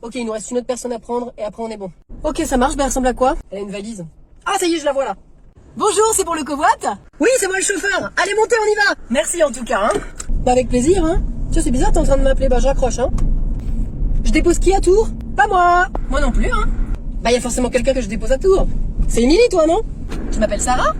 Ok, il nous reste une autre personne à prendre et après on est bon. Ok, ça marche, mais elle ressemble à quoi? Elle a une valise. Ah, ça y est, je la vois là. Bonjour, c'est pour le covoit? Oui, c'est moi le chauffeur. Allez, montez, on y va. Merci en tout cas, hein. Bah avec plaisir, hein. Tiens, c'est bizarre, t'es en train de m'appeler, bah je raccroche, hein. Je dépose qui à Tours? Pas moi. Moi non plus, hein. Bah y a forcément quelqu'un que je dépose à Tours. C'est Émilie, toi, non? Tu m'appelles Sarah?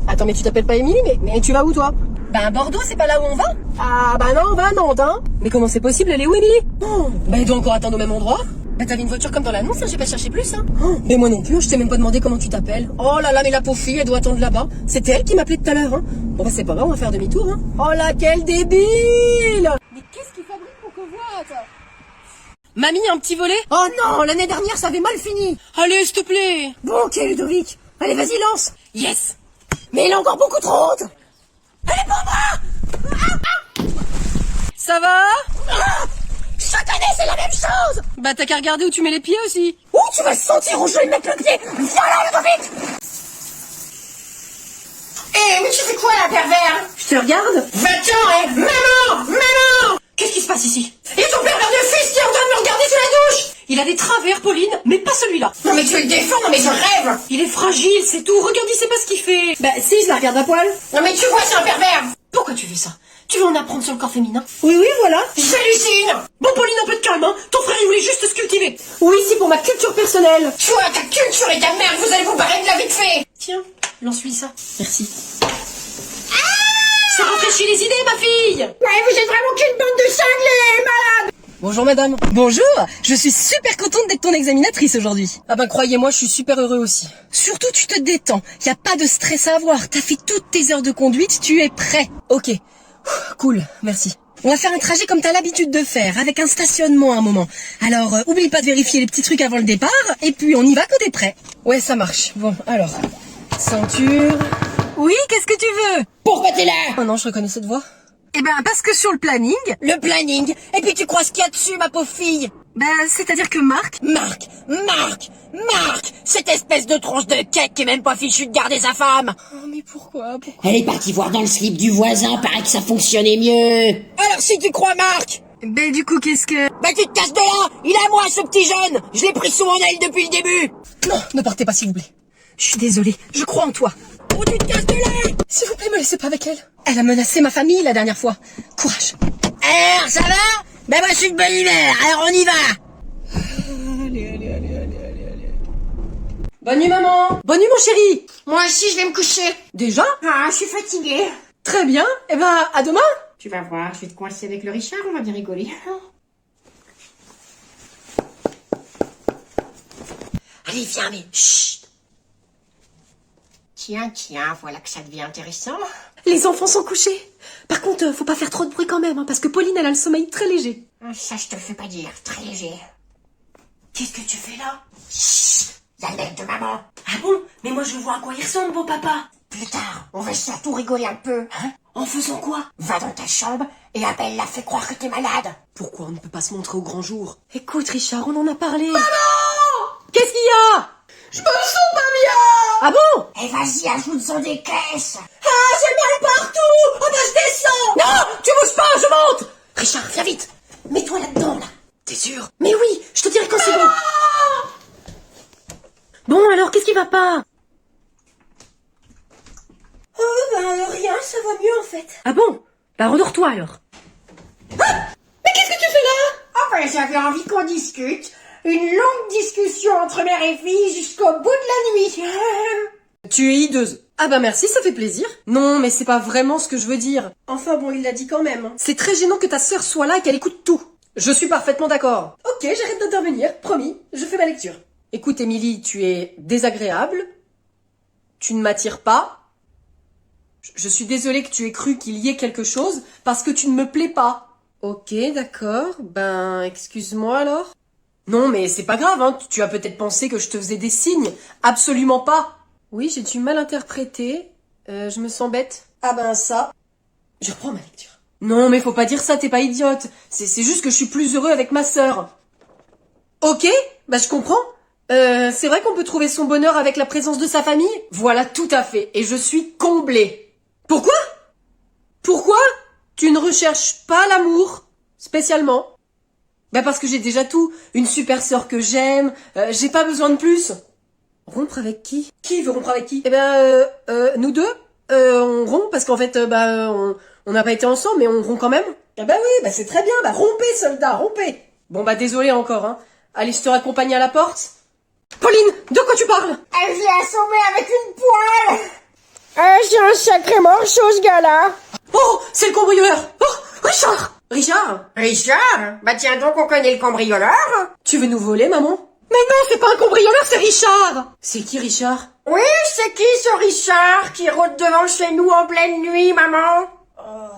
Attends, mais tu t'appelles pas Émilie, mais tu vas où, toi? Bah Bordeaux, c'est pas là où on va? Ah bah non, on va à Nantes, hein. Mais comment c'est possible? Elle est où, Émilie? Bah elle doit encore attendre au même endroit. Bah t'avais une voiture comme dans l'annonce, hein, j'ai pas cherché plus, hein. Mais moi non plus, je t'ai même pas demandé comment tu t'appelles. Oh là là, mais la pauvre fille, elle doit attendre là-bas. C'était elle qui m'appelait tout à l'heure, hein. Bon bah c'est pas grave, on va faire demi-tour, hein. Oh là, quel débile! Mais qu'est-ce qu'il fabrique pour covoit? Mamie, un petit volet? Oh non, l'année dernière, ça avait mal fini. Allez, s'il te plaît. Bon, ok, Ludovic. Allez, vas-y, lance. Yes. Mais il est encore beaucoup trop haute. Elle est pour moi. Ça va? Chaque année, c'est la même chose. Bah, t'as qu'à regarder où tu mets les pieds aussi. Où tu vas sentir où je vais mettre le pied? Voilà, Ludovic. Eh, mais tu fais quoi, là, pervers? Je te regarde. Va-t'en, Maman! Qu'est-ce qui se passe ici? Et ton pervers de fils qui est en train de me regarder sous la douche! Il a des travers, Pauline, mais pas celui-là. Non mais tu le défends, non mais je rêve! Il est fragile, c'est tout. Regarde, il sait pas ce qu'il fait. Bah, si, je la regarde à poil. Non mais tu vois, c'est un pervers! Pourquoi tu fais ça? Tu veux en apprendre sur le corps féminin? Oui, voilà. J'hallucine! Bon, Pauline, un peu de calme, hein. Ton frère, il voulait juste se cultiver. Oui, c'est pour ma culture personnelle. Toi, ta culture et ta merde, vous allez vous barrer de la vite fait! Tiens, lance-lui ça. Merci. Ça rafraîchit les idées, ma fille. Ouais, vous êtes vraiment qu'une bande de cinglés, malades! Bonjour, madame. Bonjour, je suis super contente d'être ton examinatrice aujourd'hui. Ah ben, croyez-moi, je suis super heureux aussi. Surtout, tu te détends. Y a pas de stress à avoir. T'as fait toutes tes heures de conduite, tu es prêt. Ok. Cool, merci. On va faire un trajet comme t'as l'habitude de faire, avec un stationnement à un moment. Alors, oublie pas de vérifier les petits trucs avant le départ, et puis on y va quand t'es prêt. Ouais, ça marche. Bon, alors. Ceinture. Oui, qu'est-ce que tu veux? Pourquoi t'es là? Oh non, je reconnais cette voix. Eh ben, parce que sur le planning, Le planning! Et puis tu crois ce qu'il y a dessus, ma pauvre fille? c'est-à-dire que Marc... Marc! Cette espèce de tronche de cake qui est même pas fichue de garder sa femme! Oh, mais pourquoi? Elle est partie voir dans le slip du voisin, paraît que ça fonctionnait mieux! Alors si tu crois Marc! du coup, qu'est-ce que... Bah tu te casses de là! Il est à moi ce petit jeune! Je l'ai pris sous mon aile depuis le début! Non, ne partez pas, s'il vous plaît. Je suis désolée, je crois en toi. Oh tu te casses de là! S'il vous plaît, me laissez pas avec elle. Elle a menacé ma famille la dernière fois. Courage. Alors, ça va? Ben moi je suis de bonne humeur, alors on y va! Bonne nuit, maman. Bonne nuit, mon chéri. Moi aussi je vais me coucher. Déjà? Ah, je suis fatiguée. Très bien. Eh ben, à demain. Tu vas voir, je vais te coincer avec le Richard, on va bien rigoler. Allez, viens, mais chut! Tiens, voilà que ça devient intéressant. Les enfants sont couchés. Par contre, faut pas faire trop de bruit quand même, hein, parce que Pauline, elle a le sommeil très léger. Ça, je te le fais pas dire, très léger. Qu'est-ce que tu fais là? Chut! Y'a le mec de maman. Ah bon? Mais moi, je veux voir à quoi il ressemble, beau papa. Plus tard, on va surtout rigoler un peu, hein? En faisant quoi? Va dans ta chambre et Abel l'a fait croire que t'es malade. Pourquoi on ne peut pas se montrer au grand jour? Écoute, Richard, on en a parlé. Maman! Qu'est-ce qu'il y a? Je me sens pas bien! Ah bon? Et vas-y, ajoute-en des caisses. Ah, j'ai mal partout! Oh bah, je descends! Non! Tu bouges pas, je monte! Richard, viens vite! Mets-toi là-dedans, là! T'es sûr? Mais oui! Je te dirai quand c'est bon! Bon, alors, qu'est-ce qui va pas? Oh, rien, ça va mieux en fait. Ah bon? Bah, rendors-toi, alors. Mais qu'est-ce que tu fais là? Ah ben, j'avais envie qu'on discute. Une longue discussion entre mère et fille jusqu'au bout de la nuit. Tu es hideuse. Ah bah merci, ça fait plaisir. Non, mais c'est pas vraiment ce que je veux dire. Enfin bon, il l'a dit quand même. C'est très gênant que ta sœur soit là et qu'elle écoute tout. Je suis parfaitement d'accord. Ok, j'arrête d'intervenir, promis, je fais ma lecture. Écoute, Émilie, tu es désagréable. Tu ne m'attires pas. Je suis désolée que tu aies cru qu'il y ait quelque chose parce que tu ne me plais pas. Ok, d'accord. Ben, excuse-moi alors. Non, mais c'est pas grave, hein. Tu as peut-être pensé que je te faisais des signes. Absolument pas. Oui, j'ai dû mal interpréter. Je me sens bête. Ah ben ça. Je reprends ma lecture. Non, mais faut pas dire ça, t'es pas idiote. C'est juste que je suis plus heureux avec ma sœur. Ok, bah je comprends. C'est vrai qu'on peut trouver son bonheur avec la présence de sa famille? Voilà, tout à fait. Et je suis comblée. Pourquoi? Pourquoi? Tu ne recherches pas l'amour, spécialement? Bah parce que j'ai déjà tout. Une super sœur que j'aime. J'ai pas besoin de plus. Rompre avec qui? Qui veut rompre avec qui? Eh ben, nous deux. On rompt parce qu'en fait, on n'a pas été ensemble, mais on rompt quand même. Ah bah oui, bah c'est très bien. Bah rompez, soldat, rompez. Bon bah désolé encore, hein. Allez, je te raccompagne à la porte. Pauline, de quoi tu parles? Je l'ai assommé avec une poêle. C'est un sacré morceau, ce gars-là. Oh, c'est le cambrioleur. Oh, Richard. Richard? Richard? Bah tiens donc, on connaît le cambrioleur. Tu veux nous voler, maman? Mais non, c'est pas un cambrioleur, c'est Richard. C'est qui, Richard? Oui, c'est qui ce Richard qui rôde devant chez nous en pleine nuit, maman? Oh,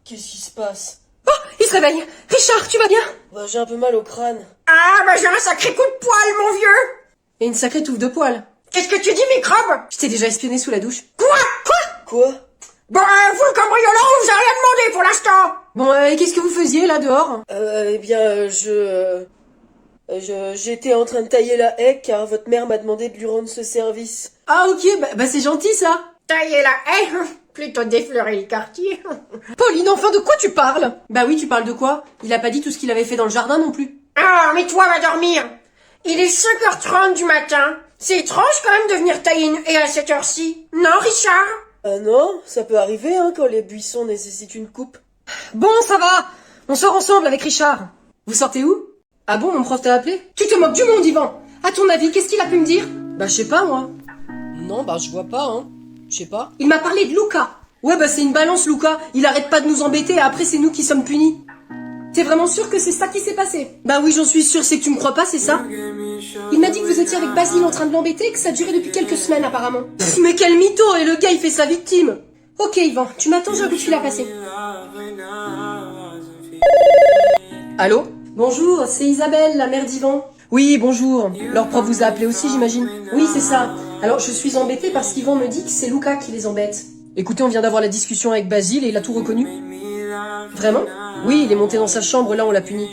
qu'est-ce qui se passe? Oh, il se réveille. Richard, tu vas bien? Bah, j'ai un peu mal au crâne. Ah, bah j'ai un sacré coup de poêle, mon vieux. Et une sacrée touffe de poils. Qu'est-ce que tu dis, microbe? Je t'ai déjà espionné sous la douche. Quoi? Quoi? Bah, vous le cambrioleur, on vous a rien demandé pour l'instant. Bon, et qu'est-ce que vous faisiez, là, dehors? Eh bien, j'étais en train de tailler la haie, car votre mère m'a demandé de lui rendre ce service. Ah, ok, bah c'est gentil, ça. Tailler la haie, plutôt défleurer le quartier. Pauline, enfin, de quoi tu parles? Bah oui, tu parles de quoi? Il a pas dit tout ce qu'il avait fait dans le jardin non plus. Ah, mais toi, va dormir. Il est 5h30 du matin. C'est étrange quand même de venir tailler une haie à cette heure-ci. Non, Richard? Ah non, ça peut arriver hein, quand les buissons nécessitent une coupe. Bon, ça va. On sort ensemble avec Richard. Vous sortez où? Ah bon, mon prof t'a appelé? Tu te moques du monde, Yvan. À ton avis, qu'est-ce qu'il a pu me dire? Bah, je sais pas, moi. Non, bah je vois pas, hein. Je sais pas. Il m'a parlé de Luca. Ouais, bah c'est une balance, Luca. Il arrête pas de nous embêter et après c'est nous qui sommes punis. T'es vraiment sûr que c'est ça qui s'est passé? Bah oui, j'en suis sûre, c'est que tu me crois pas, c'est ça? Il m'a dit que vous étiez avec Basile en train de l'embêter et que ça durait depuis quelques semaines apparemment. Pff, mais quel mytho! Et le gars il fait sa victime. Ok Yvan, tu m'attends, j'ai un coup de fil à passer. Allô? Bonjour, c'est Isabelle, la mère d'Yvan. Oui, bonjour. Leur prof vous a appelé aussi, j'imagine? Oui, c'est ça. Alors je suis embêtée parce qu'Yvan me dit que c'est Luca qui les embête. Écoutez, on vient d'avoir la discussion avec Basile et il a tout reconnu. Vraiment? Oui, il est monté dans sa chambre, là on l'a puni.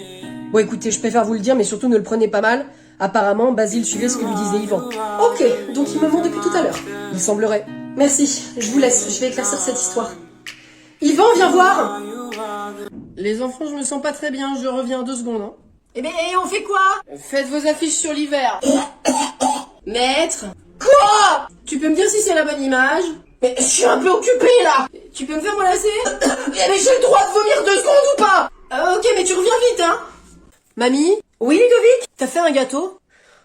Bon écoutez, je préfère vous le dire, mais surtout ne le prenez pas mal. Apparemment, Basile suivait ce que lui disait Yvan. Ok, donc il me ment depuis tout à l'heure. Il semblerait. Merci, je vous laisse, je vais éclaircir cette histoire. Yvan, viens voir! Les enfants, je me sens pas très bien, je reviens 2 secondes. Hein. Eh ben, et on fait quoi? Faites vos affiches sur l'hiver. Maître? Quoi? Tu peux me dire si c'est la bonne image? Mais je suis un peu occupée là. Tu peux me faire relasser? Eh mais j'ai le droit de vomir 2 secondes ou pas? Ok, mais tu reviens vite, hein. Mamie? Oui, Ludovic? T'as fait un gâteau?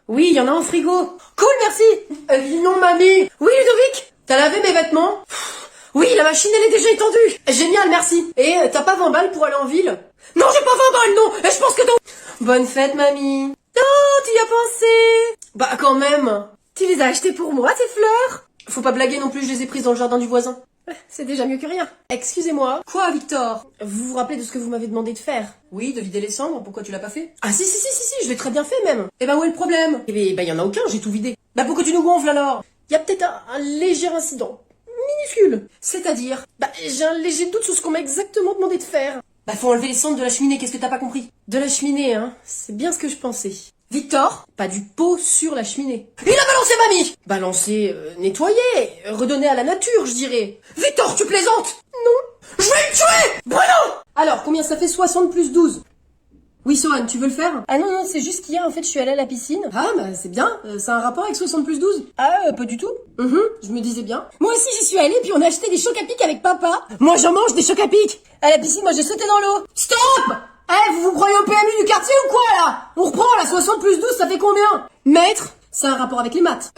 Oui, il y en a en frigo. Cool, merci. Non, mamie. Oui, Ludovic? T'as lavé mes vêtements? Oui, la machine, elle est déjà étendue. Génial, merci. Et t'as pas 20 balles pour aller en ville? Non, j'ai pas 20 balles, non. Et je pense que t'as... Bonne fête, mamie. Oh, tu y as pensé? Bah, quand même. Tu les as achetées pour moi, ces fleurs? Faut pas blaguer non plus, je les ai prises dans le jardin du voisin. C'est déjà mieux que rien. Excusez-moi. Quoi, Victor? Vous vous rappelez de ce que vous m'avez demandé de faire? Oui, de vider les cendres, pourquoi tu l'as pas fait? Ah si, je l'ai très bien fait même. Eh ben où est le problème? Eh ben y en a aucun, j'ai tout vidé. Bah pourquoi tu nous gonfles alors? Y a peut-être un léger incident. Minuscule. C'est-à-dire? Bah j'ai un léger doute sur ce qu'on m'a exactement demandé de faire. Bah faut enlever les cendres de la cheminée, qu'est-ce que t'as pas compris? De la cheminée, hein, c'est bien ce que je pensais. Victor, pas du pot sur la cheminée. Il a balancé mamie! Balancer, nettoyer, redonner à la nature, je dirais. Victor, tu plaisantes? Non. Je vais le tuer! Bruno! Alors, combien ça fait 60 plus 12? Oui, Sohan, tu veux le faire? Ah non, c'est juste qu'hier, en fait, je suis allée à la piscine. Ah, bah c'est bien, ça a un rapport avec 60 plus 12? Ah, pas du tout. Je me disais bien. Moi aussi, j'y suis allée, puis on a acheté des chocs à pic avec papa. Moi, j'en mange des chocs à pic! À la piscine, moi, j'ai sauté dans l'eau. Stop! Eh, vous vous croyez au PMU du quartier ou quoi, là? On reprend, la 60 plus 12, ça fait combien? Maître, c'est un rapport avec les maths.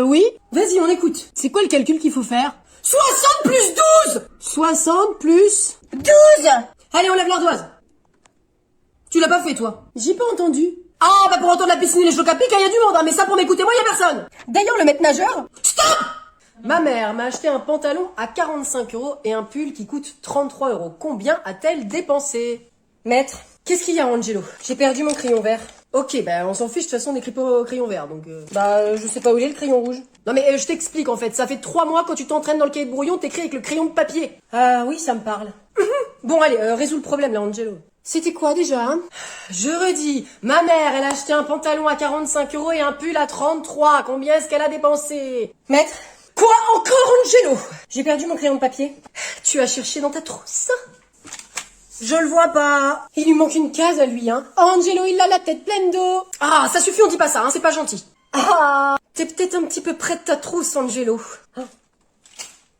Oui? Vas-y, on écoute. C'est quoi le calcul qu'il faut faire? 60 plus 12! 60 plus... 12! Allez, on lève l'ardoise. Tu l'as pas fait, toi? J'ai pas entendu. Ah, bah pour entendre la piscine et les chocs à pic, il y a du monde, hein, mais ça pour m'écouter, moi, y a personne. D'ailleurs, le maître nageur... Stop! Ma mère m'a acheté un pantalon à 45 € et un pull qui coûte 33 €. Combien a-t-elle dépensé? Maître, qu'est-ce qu'il y a, Angelo? J'ai perdu mon crayon vert. Ok, bah on s'en fiche, de toute façon on écrit pas au crayon vert, donc... je sais pas où il est le crayon rouge. Non mais je t'explique en fait, ça fait 3 mois quand tu t'entraînes dans le cahier de brouillon, t'écris avec le crayon de papier. Ah oui, ça me parle. Bon allez, résous le problème là, Angelo. C'était quoi déjà, hein? Je redis, ma mère, elle a acheté un pantalon à 45 € et un pull à 33. Combien est-ce qu'elle a dépensé? Maître? Quoi encore, Angelo? J'ai perdu mon crayon de papier. Tu as cherché dans ta trousse? Je le vois pas. Il lui manque une case à lui, hein. Angelo, il a la tête pleine d'eau. Ah, ça suffit, on dit pas ça, hein, c'est pas gentil. Ah, t'es peut-être un petit peu près de ta trousse, Angelo.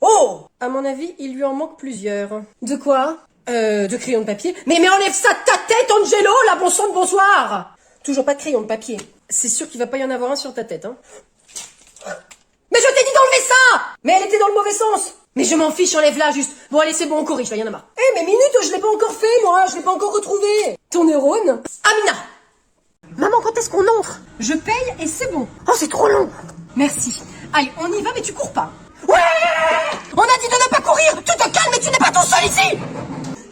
Oh! À mon avis, il lui en manque plusieurs. De quoi? De crayons de papier. Mais enlève ça de ta tête, Angelo, la bon sang de bonsoir. Toujours pas de crayon de papier. C'est sûr qu'il va pas y en avoir un sur ta tête, hein. Mais je t'ai dit d'enlever ça! Mais elle était dans le mauvais sens. Mais je m'en fiche, enlève-la juste. Bon allez, c'est bon, on corrige, là, y en a marre. Eh, mais minute, je l'ai pas encore fait, moi, je l'ai pas encore retrouvé. Ton neurone? Amina! Maman, quand est-ce qu'on entre? Je paye et c'est bon. Oh, c'est trop long. Merci. Allez, on y va, mais tu cours pas. Ouais! On a dit de ne pas courir! Tu te calmes et tu n'es pas tout seul ici!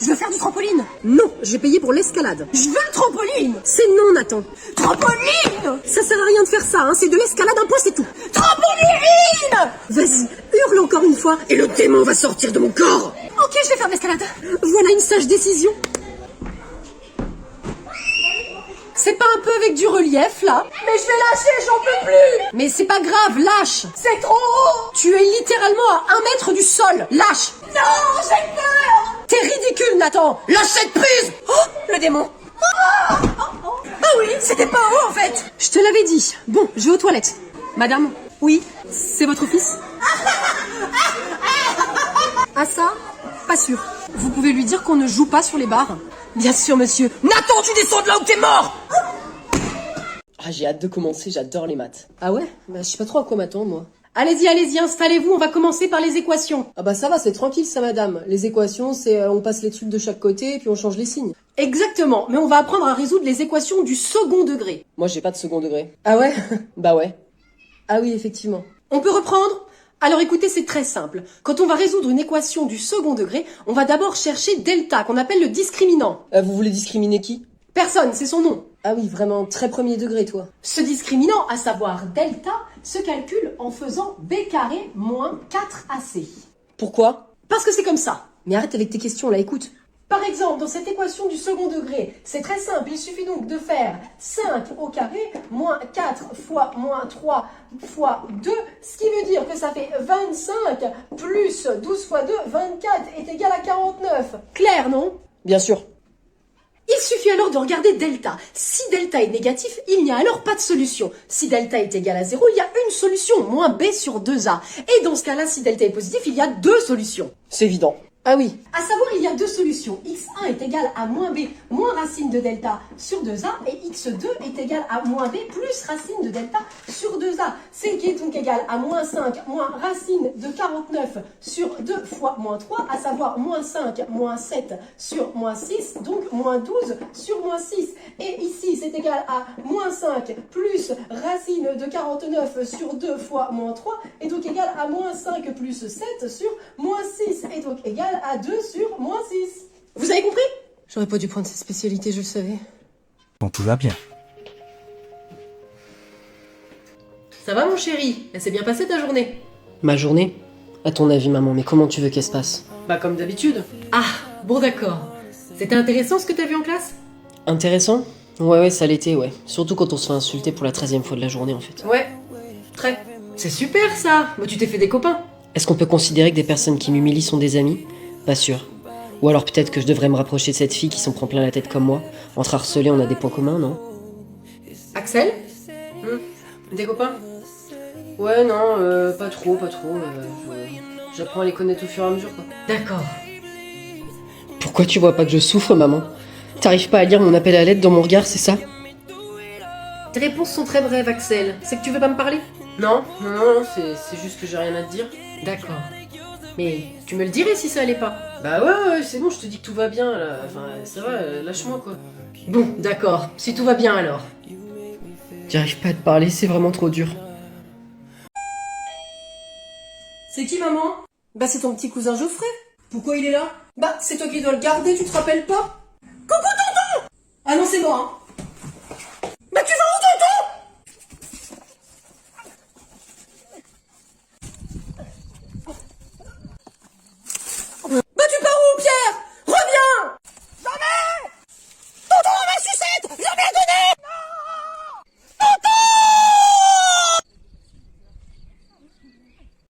Je veux faire du trampoline. Non, je vais payer pour l'escalade. Je veux le trampoline. C'est non, Nathan. Trampoline! Ça sert à rien de faire ça, hein. C'est de l'escalade, un point, c'est tout. Trampoline! Vas-y, hurle encore une fois et le démon va sortir de mon corps. Ok, je vais faire de l'escalade. Voilà une sage décision. C'est pas un peu avec du relief, là? Mais je vais lâcher, j'en peux plus! Mais c'est pas grave, lâche! C'est trop haut! Tu es littéralement à 1 mètre du sol, lâche! Non, j'ai peur! T'es ridicule, Nathan! Lâche cette prise! Oh, le démon! Ah oui, c'était pas haut, en fait! Je te l'avais dit. Bon, je vais aux toilettes. Madame? Oui, c'est votre fils? Ah ça? Pas sûr. Vous pouvez lui dire qu'on ne joue pas sur les barres? Bien sûr, monsieur. Nathan, tu descends de là où t'es mort! Ah, j'ai hâte de commencer, j'adore les maths. Ah ouais? Bah, je sais pas trop à quoi m'attendre, moi. Allez-y, installez-vous, on va commencer par les équations. Ah bah ça va, c'est tranquille ça, madame. Les équations, c'est on passe les trucs de chaque côté et puis on change les signes. Exactement, mais on va apprendre à résoudre les équations du second degré. Moi, j'ai pas de second degré. Ah ouais? Bah ouais. Ah oui, effectivement. On peut reprendre? Alors écoutez, c'est très simple. Quand on va résoudre une équation du second degré, on va d'abord chercher delta, qu'on appelle le discriminant. Vous voulez discriminer qui? Personne, c'est son nom. Ah oui, vraiment, très premier degré, toi. Ce discriminant, à savoir delta, se calcule en faisant b carré moins 4ac. Pourquoi? Parce que c'est comme ça. Mais arrête avec tes questions là, écoute. Par exemple, dans cette équation du second degré, c'est très simple, il suffit donc de faire 5 au carré, moins 4 fois moins 3 fois 2, ce qui veut dire que ça fait 25 plus 12 fois 2, 24 est égal à 49. Clair, non? Bien sûr. Il suffit alors de regarder delta. Si delta est négatif, il n'y a alors pas de solution. Si delta est égal à 0, il y a une solution, moins b sur 2a. Et dans ce cas-là, si delta est positif, il y a 2 solutions. C'est évident. Ah oui. À savoir, il y a 2 solutions. x1 est égal à moins b moins racine de delta sur 2a et x2 est égal à moins b plus racine de delta sur 2a. C'est qui est donc égal à moins 5 moins racine de 49 sur 2 fois moins 3, à savoir moins 5 moins 7 sur moins 6, donc moins 12 sur moins 6. Et ici, c'est égal à moins 5 plus racine de 49 sur 2 fois moins 3, et donc égal à moins 5 plus 7 sur moins 6, et donc égal à 2 sur moins 6. Vous avez compris? J'aurais pas dû prendre cette spécialité, je le savais. Bon, tout va bien. Ça va mon chéri? Elle s'est bien passée ta journée? Ma journée? À ton avis, maman, mais comment tu veux qu'elle se passe? Bah comme d'habitude. Ah, bon d'accord. C'était intéressant ce que t'as vu en classe? Intéressant? Ouais, ça l'était, ouais. Surtout quand on se fait insulter pour la 13e fois de la journée, en fait. Ouais, très. C'est super ça. Bah tu t'es fait des copains. Est-ce qu'on peut considérer que des personnes qui m'humilient sont des amis? Pas sûr. Ou alors peut-être que je devrais me rapprocher de cette fille qui s'en prend plein la tête comme moi. Entre harcelés, on a des points communs, non? Axel? Des copains? Ouais, non, pas trop. J'apprends à les connaître au fur et à mesure, quoi. D'accord. Pourquoi tu vois pas que je souffre, maman? T'arrives pas à lire mon appel à l'aide dans mon regard, c'est ça? Tes réponses sont très brèves, Axel. C'est que tu veux pas me parler? Non, c'est juste que j'ai rien à te dire. D'accord. Mais tu me le dirais si ça allait pas. Bah ouais, c'est bon, je te dis que tout va bien, là. Enfin, ça va, lâche-moi, quoi. Bon, d'accord. Si tout va bien, alors. J'arrive pas à te parler, c'est vraiment trop dur. C'est qui, maman? Bah, c'est ton petit cousin Geoffrey. Pourquoi il est là? Bah, c'est toi qui dois le garder, tu te rappelles pas? Coucou, tonton! Ah non, c'est moi, hein. Bah, tu vas